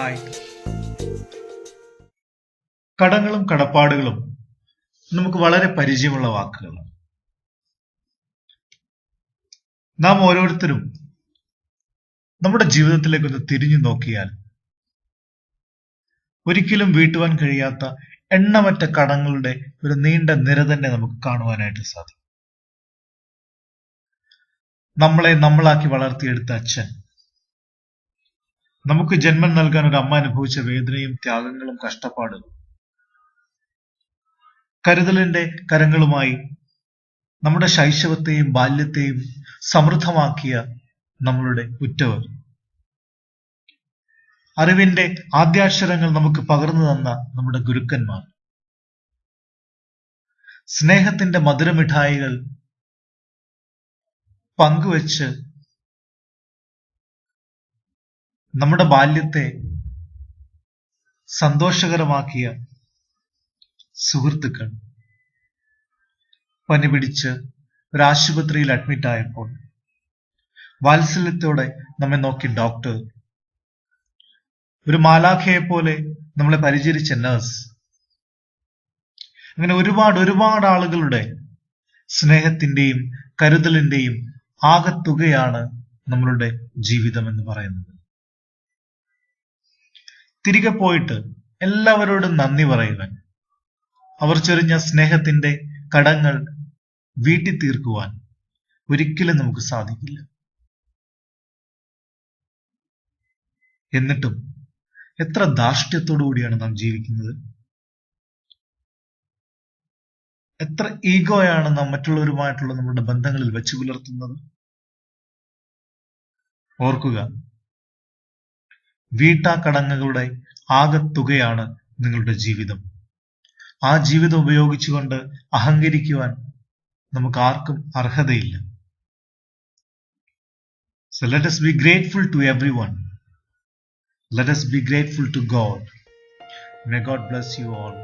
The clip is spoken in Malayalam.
ഹായ്. കടങ്ങളും കടപ്പാടുകളും നമുക്ക് വളരെ പരിചയമുള്ള വാക്കുകളാണ്. നാം ഓരോരുത്തരും നമ്മുടെ ജീവിതത്തിലേക്കൊന്ന് തിരിഞ്ഞു നോക്കിയാൽ ഒരിക്കലും വീട്ടുവാൻ കഴിയാത്ത എണ്ണമറ്റ കടങ്ങളുടെ ഒരു നീണ്ട നിര തന്നെ നമുക്ക് കാണുവാനായിട്ട് സാധിക്കും. നമ്മളെ നമ്മളാക്കി വളർത്തിയെടുത്ത അച്ഛൻ, നമുക്ക് ജന്മം നൽകാൻ ഒരു അമ്മ അനുഭവിച്ച വേദനയും ത്യാഗങ്ങളും കഷ്ടപ്പാടും, കരുതലിന്റെ കരങ്ങളുമായി നമ്മുടെ ശൈശവത്തെയും ബാല്യത്തെയും സമൃദ്ധമാക്കിയ നമ്മളുടെ ഉറ്റവർ, അറിവിന്റെ ആദ്യാക്ഷരങ്ങൾ നമുക്ക് പകർന്നു തന്ന നമ്മുടെ ഗുരുക്കന്മാർ, സ്നേഹത്തിന്റെ മധുരമിഠായികൾ പങ്കുവെച്ച് നമ്മുടെ ബാല്യത്തെ സന്തോഷകരമാക്കിയ സുഹൃത്തുക്കൾ, പനി പിടിച്ച് ഒരു ആശുപത്രിയിൽ അഡ്മിറ്റ് ആയപ്പോൾ വാത്സല്യത്തോടെ നമ്മെ നോക്കി ഡോക്ടർ, ഒരു മാലാഖയെ പോലെ നമ്മളെ പരിചരിച്ച നഴ്സ്, അങ്ങനെ ഒരുപാട് ആളുകളുടെ സ്നേഹത്തിന്റെയും കരുതലിന്റെയും ആകത്തുകയാണ് നമ്മളുടെ ജീവിതം എന്ന് പറയുന്നത്. തിരികെ പോയിട്ട് എല്ലാവരോടും നന്ദി പറയുവാൻ, അവർ ചൊരിഞ്ഞ സ്നേഹത്തിന്റെ കടങ്ങൾ വീട്ടി തീർക്കുവാൻ ഒരിക്കലും നമുക്ക് സാധിക്കില്ല. എന്നിട്ടും എത്ര ധാർഷ്ട്യത്തോടു കൂടിയാണ് നാം ജീവിക്കുന്നത്. എത്ര ഈഗോയാണ് നാം മറ്റുള്ളവരുമായിട്ടുള്ള നമ്മുടെ ബന്ധങ്ങളിൽ വെച്ചു പുലർത്തുന്നത്. ഓർക്കുക, വീട്ടാക്കടങ്ങളുടെ ആകത്തുകയാണ് നിങ്ങളുടെ ജീവിതം. ആ ജീവിതം ഉപയോഗിച്ചുകൊണ്ട് അഹങ്കരിക്കുവാൻ നമുക്ക് ആർക്കും അർഹതയില്ല. So let us be grateful to everyone. Let us be grateful to God. May God bless you all.